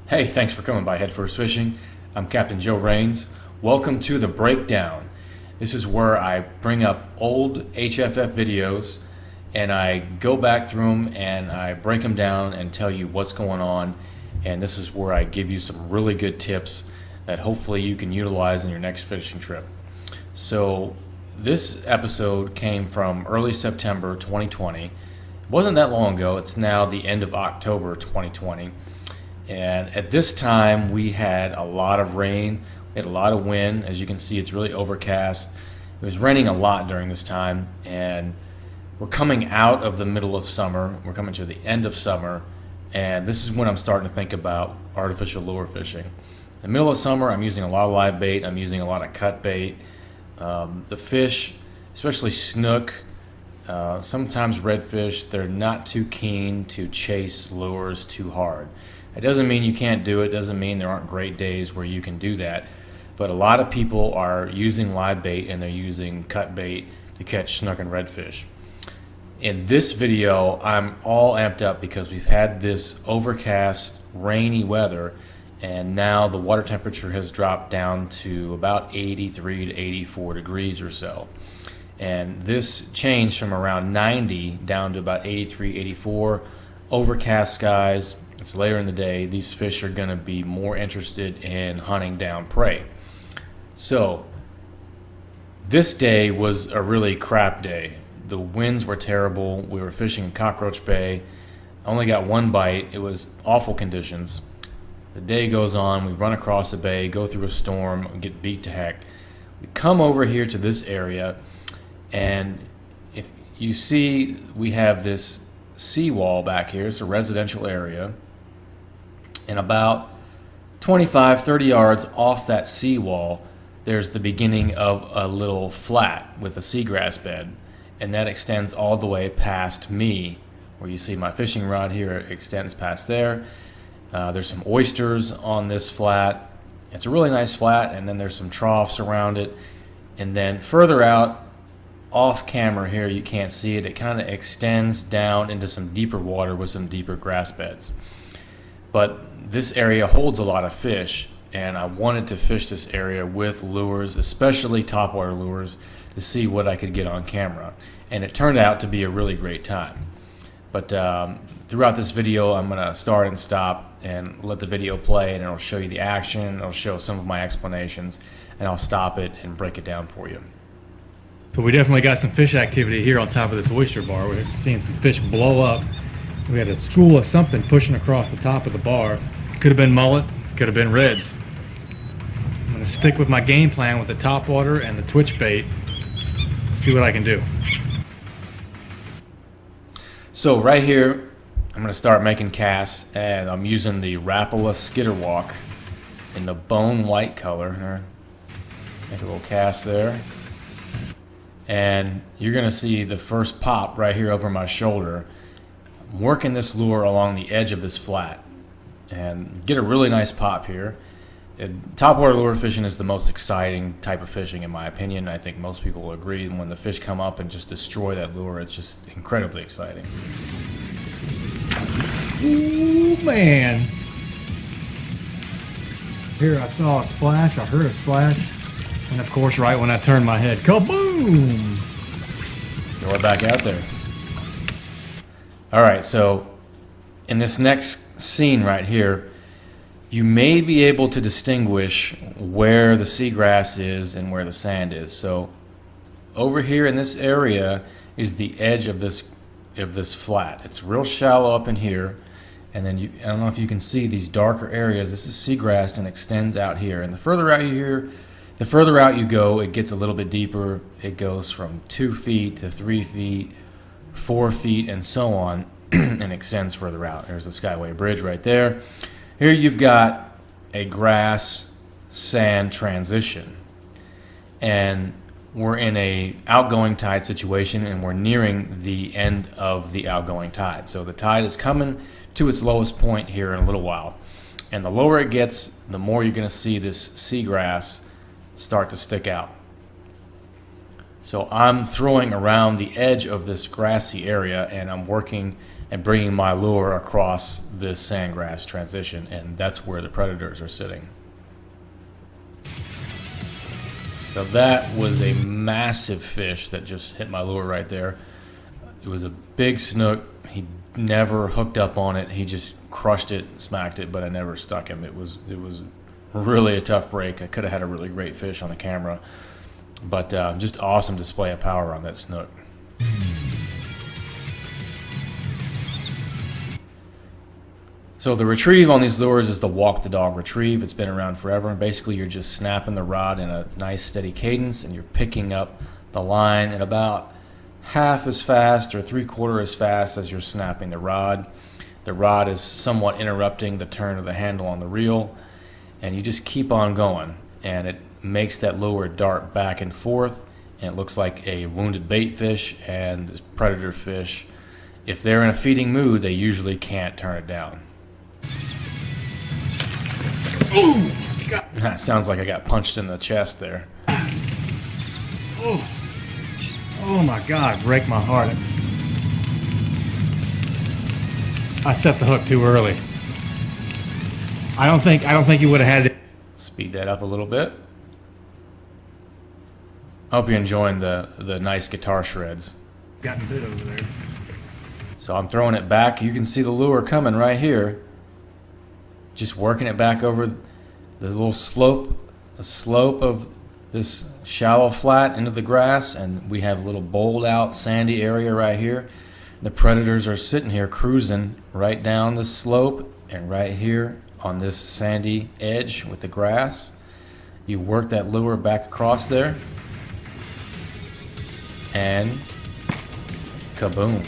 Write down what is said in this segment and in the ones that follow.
Hey, thanks for coming by Head First Fishing. I'm Captain Joe Rains. Welcome to The Breakdown. This is where I bring up old HFF videos and I go back through them and I break them down and tell you what's going on. And this is where I give you some really good tips that hopefully you can utilize in your next fishing trip. So this episode came from early September 2020. It wasn't that long ago. It's now the end of October 2020. And at this time, we had a lot of rain, we had a lot of wind. As you can see, it's really overcast. It was raining a lot during this time, and we're coming out of the middle of summer. We're coming to the end of summer, and this is when I'm starting to think about artificial lure fishing. In the middle of summer, I'm using a lot of live bait. I'm using a lot of cut bait. The fish, especially snook, sometimes redfish, they're not too keen to chase lures too hard. It doesn't mean you can't do it. Doesn't mean there aren't great days where you can do that. But a lot of people are using live bait and they're using cut bait to catch snook and redfish. In this video, I'm all amped up because we've had this overcast, rainy weather, and now the water temperature has dropped down to about 83 to 84 degrees or so. And this changed from around 90 down to about 83, 84. Overcast skies. It's later in the day. These fish are going to be more interested in hunting down prey. So this day was a really crap day. The winds were terrible. We were fishing in Cockroach Bay. I only got one bite. It was awful conditions. The day goes on. We run across the bay, go through a storm, get beat to heck. We come over here to this area, and if you see, we have this seawall back here. It's a residential area. And about 25, 30 yards off that seawall, there's the beginning of a little flat with a seagrass bed. And that extends all the way past me, where you see my fishing rod here, it extends past there. There's some oysters on this flat. It's a really nice flat, and then there's some troughs around it. And then further out, off camera here, you can't see it. It kind of extends down into some deeper water with some deeper grass beds. But this area holds a lot of fish, and I wanted to fish this area with lures, especially topwater lures, to see what I could get on camera. And it turned out to be a really great time. But throughout this video, I'm going to start and stop and let the video play, and it'll show you the action, it'll show some of my explanations, and I'll stop it and break it down for you. So we definitely got some fish activity here on top of this oyster bar. We're seeing some fish blow up. We had a school of something pushing across the top of the bar. Could have been mullet, could have been reds. I'm going to stick with my game plan with the topwater and the twitch bait. See what I can do. So right here, I'm going to start making casts, and I'm using the Rapala Skitterwalk in the bone white color. Make a little cast there. And you're going to see the first pop right here over my shoulder. I'm working this lure along the edge of this flat and get a really nice pop here. Topwater lure fishing is the most exciting type of fishing in my opinion. I think most people will agree. And when the fish come up and just destroy that lure, it's just incredibly exciting. Ooh, man. Here I saw a splash, I heard a splash, and of course right when I turned my head, kaboom! Throw it back out there. Alright, so in this next scene right here, you may be able to distinguish where the seagrass is and where the sand is. So over here in this area is the edge of this flat. It's real shallow up in here, and then I don't know if you can see these darker areas. This is seagrass and extends out here. And the further out you go, it gets a little bit deeper. It goes from 2 feet to 3 feet, 4 feet, and so on, and extends further out. There's the Skyway Bridge right there. Here you've got a grass sand transition, and we're in a outgoing tide situation, and we're nearing the end of the outgoing tide. So the tide is coming to its lowest point here in a little while, and the lower it gets, the more you're going to see this seagrass start to stick out. So I'm throwing around the edge of this grassy area, and I'm working and bringing my lure across this sandgrass transition, and that's where the predators are sitting. So that was a massive fish that just hit my lure right there. It was a big snook. He never hooked up on it. He just crushed it, smacked it, but I never stuck him. It was really a tough break. I could have had a really great fish on the camera, but just awesome display of power on that snook. So the retrieve on these lures is the walk the dog retrieve. It's been around forever, and basically you're just snapping the rod in a nice steady cadence, and you're picking up the line at about half as fast or 3/4 as fast as you're snapping the rod. The rod is somewhat interrupting the turn of the handle on the reel, and you just keep on going, and it makes that lure dart back and forth, and it looks like a wounded bait fish. And the predator fish, if they're in a feeding mood, they usually can't turn it down. Ooh! That sounds like I got punched in the chest there. Oh, oh my God! Break my heart. I set the hook too early. I don't think you would have had it. Speed that up a little bit. I hope you're enjoying the nice guitar shreds. Gotten bit over there. So I'm throwing it back. You can see the lure coming right here. Just working it back over the little slope, the slope of this shallow flat into the grass, and we have a little bowled out sandy area right here. The predators are sitting here cruising right down the slope and right here on this sandy edge with the grass. You work that lure back across there, and kaboom.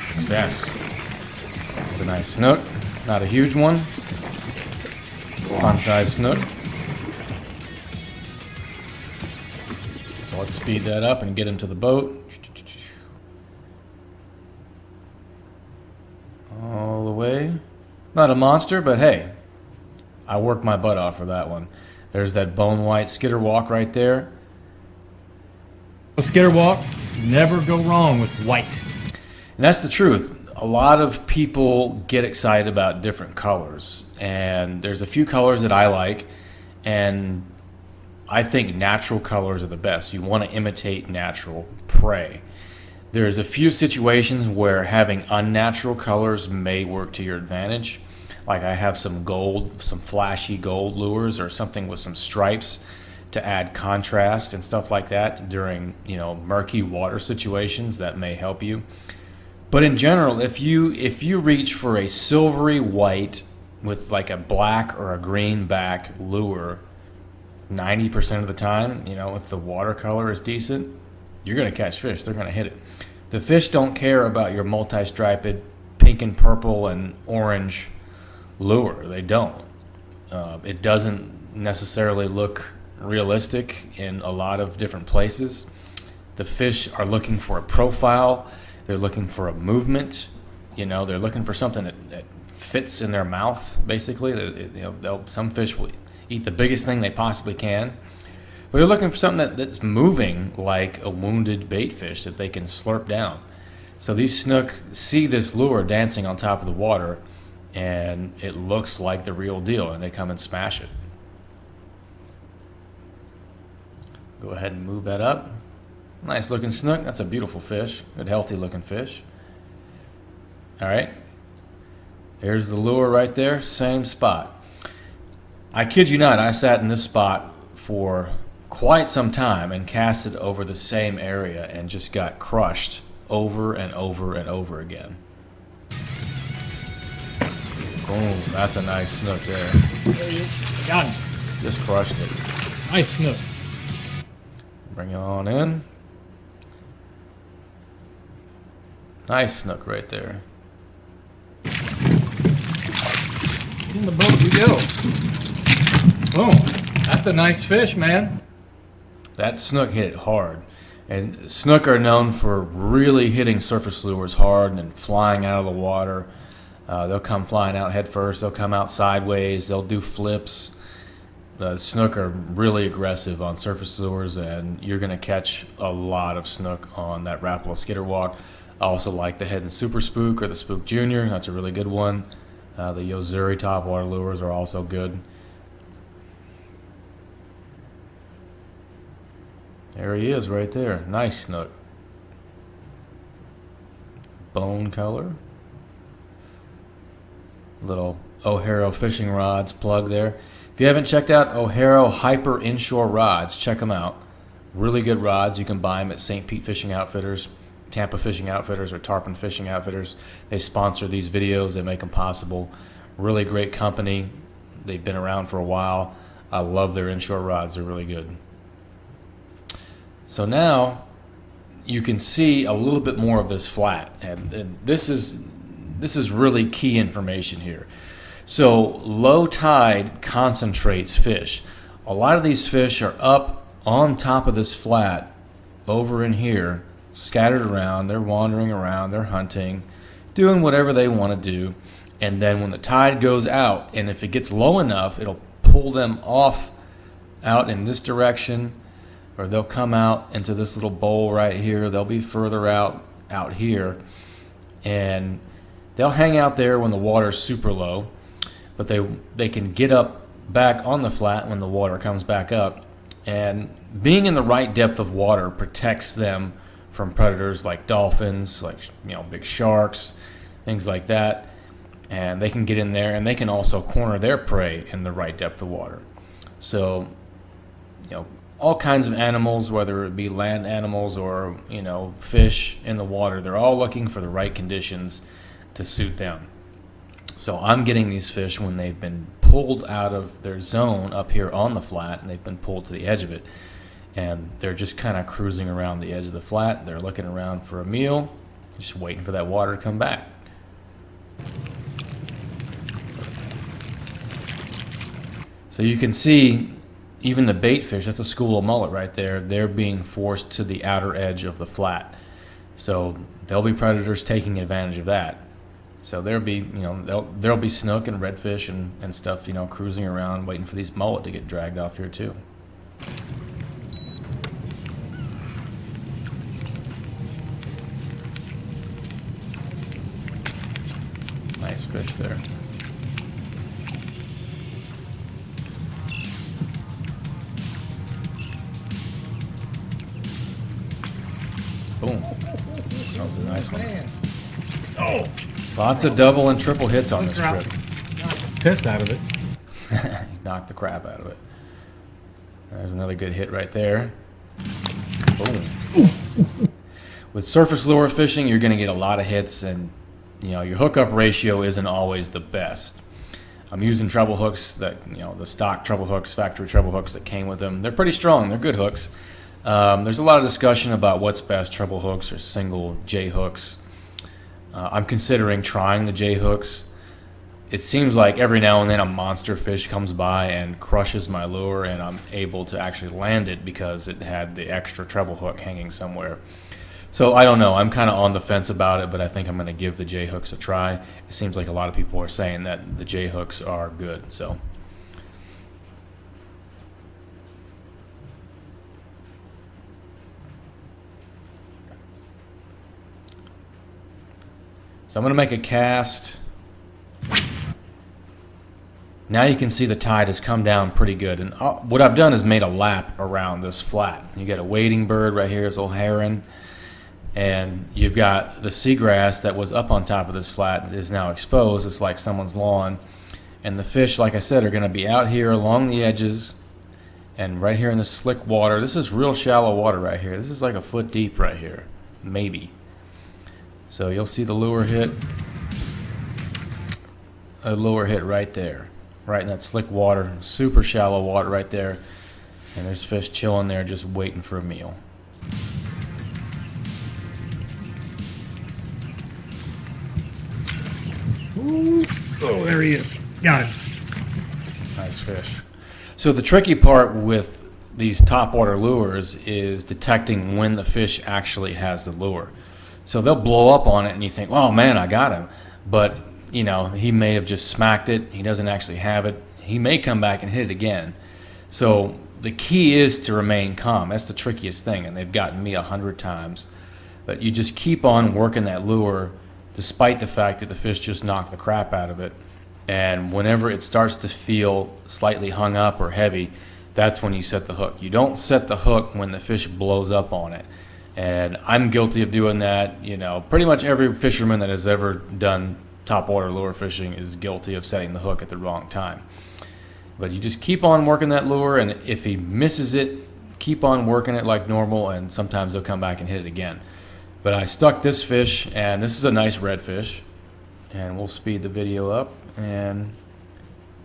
Success. It's a nice snook, not a huge one. Fun size snook. So let's speed that up and get him to the boat. All the way. Not a monster, but hey, I worked my butt off for that one. There's that bone white skitterwalk right there. A skitterwalk, never go wrong with white. And that's the truth. A lot of people get excited about different colors, and there's a few colors that I like, and I think natural colors are the best. You want to imitate natural prey. There's a few situations where having unnatural colors may work to your advantage. Like I have some gold, some flashy gold lures, or something with some stripes to add contrast and stuff like that during, murky water situations. That may help you. But in general, if you reach for a silvery white with like a black or a green back lure, 90% of the time, if the watercolor is decent, you're going to catch fish. They're going to hit it. The fish don't care about your multi-striped pink and purple and orange lure. They don't. It doesn't necessarily look realistic in a lot of different places. The fish are looking for a profile. They're looking for a movement. They're looking for something that fits in their mouth, basically. Some fish will eat the biggest thing they possibly can. But they're looking for something that's moving like a wounded bait fish that they can slurp down. So these snook see this lure dancing on top of the water, and it looks like the real deal, and they come and smash it. Go ahead and move that up. Nice looking snook. That's a beautiful fish. Good, healthy looking fish. All right. There's the lure right there. Same spot. I kid you not, I sat in this spot for quite some time and cast it over the same area and just got crushed over and over and over again. Boom. That's a nice snook there. There he is. Got him. Just crushed it. Nice snook. Bring it on in. Nice snook right there. In the boat we go. Boom. That's a nice fish, man. That snook hit it hard. And snook are known for really hitting surface lures hard and flying out of the water. They'll come flying out head first. They'll come out sideways. They'll do flips. Snook are really aggressive on surface lures, and you're going to catch a lot of snook on that Rapala Skitterwalk. I also like the Head and Super Spook or the Spook Junior. That's a really good one. The Yozuri topwater lures are also good. There he is right there. Nice snook. Bone color. Little O'Hara fishing rods plug there. If you haven't checked out O'Hara Hyper Inshore rods, check them out. Really good rods. You can buy them at St. Pete Fishing Outfitters, Tampa Fishing Outfitters, or Tarpon Fishing Outfitters. They sponsor these videos. They make them possible. Really great company. They've been around for a while. I love their inshore rods. They're really good. So now you can see a little bit more of this flat, and this is really key information here. So low tide concentrates fish. A lot of these fish are up on top of this flat over in here, scattered around. They're wandering around, they're hunting, doing whatever they want to do. And then when the tide goes out, and if it gets low enough, it'll pull them off out in this direction, or they'll come out into this little bowl right here. They'll be further out here, and they'll hang out there when the water's super low, but they can get up back on the flat when the water comes back up. And being in the right depth of water protects them from predators like dolphins, like big sharks, things like that. And they can get in there, and they can also corner their prey in the right depth of water. So, all kinds of animals, whether it be land animals or fish in the water, they're all looking for the right conditions to suit them. So I'm getting these fish when they've been pulled out of their zone up here on the flat, and they've been pulled to the edge of it, and they're just kind of cruising around the edge of the flat. They're looking around for a meal, just waiting for that water to come back. So you can see even the bait fish, that's a school of mullet right there, they're being forced to the outer edge of the flat. So there'll be predators taking advantage of that. So there'll be snook and redfish and stuff, cruising around waiting for these mullet to get dragged off here too. Nice fish there. Boom. That was a nice one. Oh! Lots of double and triple hits on this trip. Piss out of it. He knocked the crap out of it. There's another good hit right there. Boom. With surface lure fishing, you're going to get a lot of hits, and your hookup ratio isn't always the best. I'm using treble hooks that, the stock treble hooks, factory treble hooks that came with them. They're pretty strong. They're good hooks. There's a lot of discussion about what's best, treble hooks or single J hooks. I'm considering trying the J hooks. It seems like every now and then a monster fish comes by and crushes my lure, and I'm able to actually land it because it had the extra treble hook hanging somewhere. So I don't know. I'm kind of on the fence about it, but I think I'm going to give the J hooks a try. It seems like a lot of people are saying that the J hooks are good. So I'm going to make a cast. Now you can see the tide has come down pretty good. And what I've done is made a lap around this flat. You got a wading bird right here, this old heron. And you've got the seagrass that was up on top of this flat is now exposed. It's like someone's lawn. And the fish, like I said, are going to be out here along the edges and right here in the slick water. This is real shallow water right here. This is like a foot deep right here, maybe. So you'll see the lure hit. A lure hit right there, right in that slick water, super shallow water right there. And there's fish chilling there just waiting for a meal. Ooh. Oh, there he is. Got it. Nice fish. So the tricky part with these topwater lures is detecting when the fish actually has the lure. So they'll blow up on it and you think, oh man, I got him. But, he may have just smacked it. He doesn't actually have it. He may come back and hit it again. So the key is to remain calm. That's the trickiest thing, and they've gotten me 100 times. But you just keep on working that lure despite the fact that the fish just knocked the crap out of it. And whenever it starts to feel slightly hung up or heavy, that's when you set the hook. You don't set the hook when the fish blows up on it. And I'm guilty of doing that. You know, pretty much every fisherman that has ever done topwater lure fishing is guilty of setting the hook at the wrong time. But you just keep on working that lure, and if he misses it, keep on working it like normal, and sometimes they'll come back and hit it again. But I stuck this fish, and this is a nice redfish. And we'll speed the video up and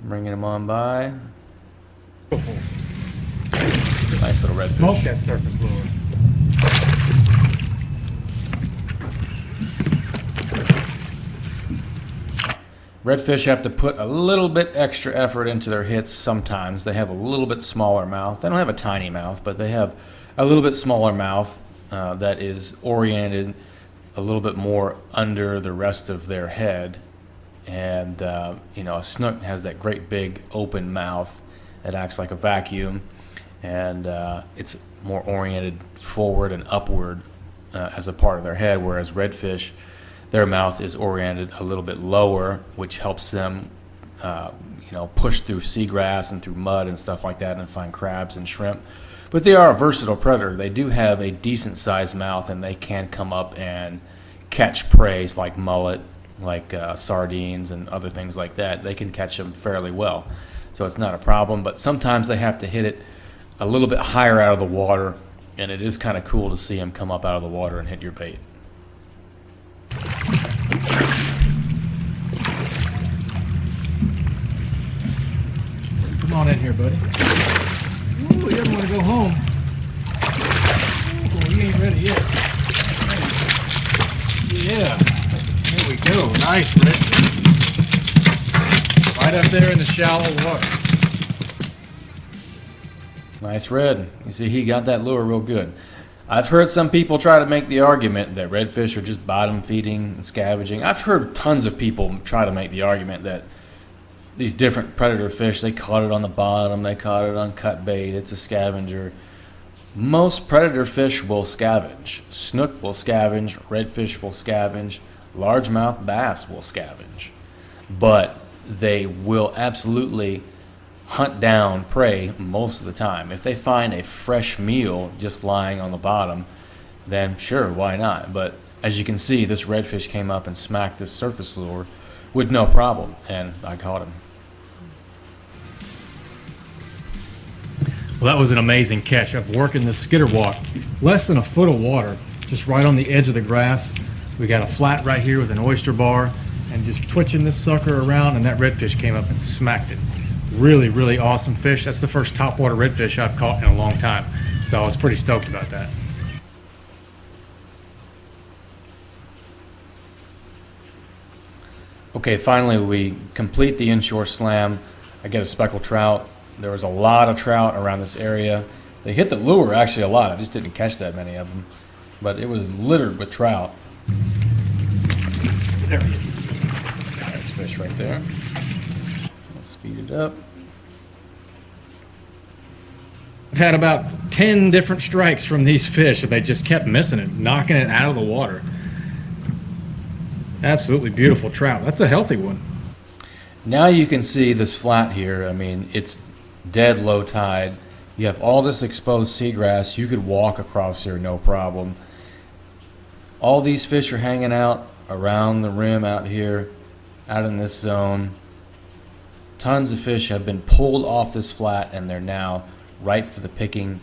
bringing him on by. Nice little redfish. Smoke that surface lure. Redfish have to put a little bit extra effort into their hits sometimes. They have a little bit smaller mouth. They don't have a tiny mouth, but they have a little bit smaller mouth that is oriented a little bit more under the rest of their head. And, you know, a snook has that great big open mouth that acts like a vacuum. And it's more oriented forward and upward as a part of their head, whereas redfish, their mouth is oriented a little bit lower, which helps them, you know, push through seagrass and through mud and stuff like that and find crabs and shrimp. But they are a versatile predator. They do have a decent-sized mouth, and they can come up and catch prey like mullet, like sardines and other things like that. They can catch them fairly well, so it's not a problem. But sometimes they have to hit it a little bit higher out of the water, and it is kind of cool to see them come up out of the water and hit your bait. Come on in here, buddy. Ooh, he doesn't want to go home. Oh, he ain't ready yet. Yeah. There we go. Nice, Rick. Right up there in the shallow water. Nice red. You see, he got that lure real good. I've heard some people try to make the argument that redfish are just bottom feeding and scavenging. I've heard tons of people try to make the argument that these different predator fish, they caught it on the bottom, they caught it on cut bait, it's a scavenger. Most predator fish will scavenge. Snook will scavenge, redfish will scavenge, largemouth bass will scavenge. But they will absolutely hunt down prey most of the time. If they find a fresh meal just lying on the bottom, then sure, why not? But as you can see, this redfish came up and smacked this surface lure with no problem, and I caught him. Well, that was an amazing catch. I'm working the skitterwalk, less than a foot of water, just right on the edge of the grass. We got a flat right here with an oyster bar, and just twitching this sucker around, and that redfish came up and smacked it. Really, really awesome fish. That's the first topwater redfish I've caught in a long time, so I was pretty stoked about that. Okay, finally we complete the inshore slam. I get a speckled trout. There was a lot of trout around this area. They hit the lure actually a lot. I just didn't catch that many of them, but it was littered with trout. There he is. Nice fish right there. Let's speed it up. I've had about 10 different strikes from these fish, and they just kept missing it, knocking it out of the water. Absolutely beautiful trout. That's a healthy one. Now you can see this flat here. I mean, it's dead low tide. You have all this exposed seagrass. You could walk across here no problem. All these fish are hanging out around the rim out here, out in this zone. Tons of fish have been pulled off this flat, and they're now ripe for the picking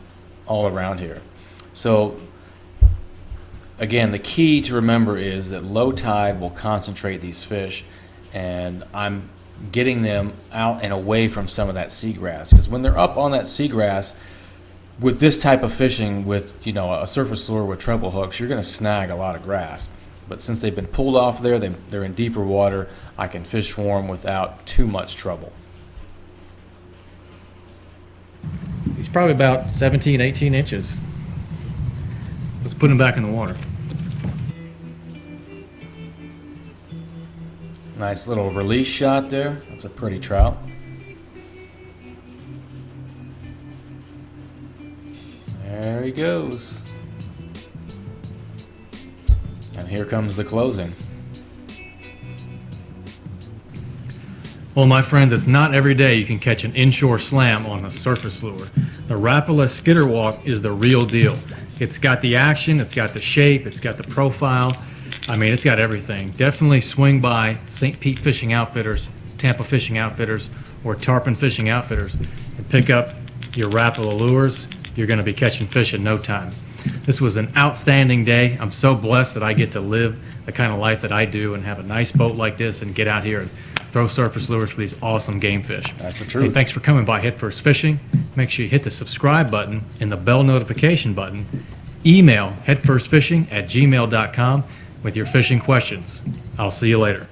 all around here. So again, the key to remember is that low tide will concentrate these fish, and I'm getting them out and away from some of that seagrass, because when they're up on that seagrass with this type of fishing, with, you know, a surface lure with treble hooks, you're going to snag a lot of grass. But since they've been pulled off there, they're in deeper water, I can fish for them without too much trouble. He's probably about 17, 18 inches. Let's put him back in the water. Nice little release shot there. That's a pretty trout. There he goes. And here comes the closing. Well, my friends, it's not every day you can catch an inshore slam on a surface lure. The Rapala Skitterwalk is the real deal. It's got the action, it's got the shape, it's got the profile. I mean, it's got everything. Definitely swing by St. Pete Fishing Outfitters, Tampa Fishing Outfitters, or Tarpon Fishing Outfitters and pick up your Rapala lures. You're going to be catching fish in no time. This was an outstanding day. I'm so blessed that I get to live the kind of life that I do and have a nice boat like this and get out here and throw surface lures for these awesome game fish. That's the truth. Hey, thanks for coming by Head First Fishing. Make sure you hit the subscribe button and the bell notification button. Email headfirstfishing@gmail.com with your fishing questions. I'll see you later.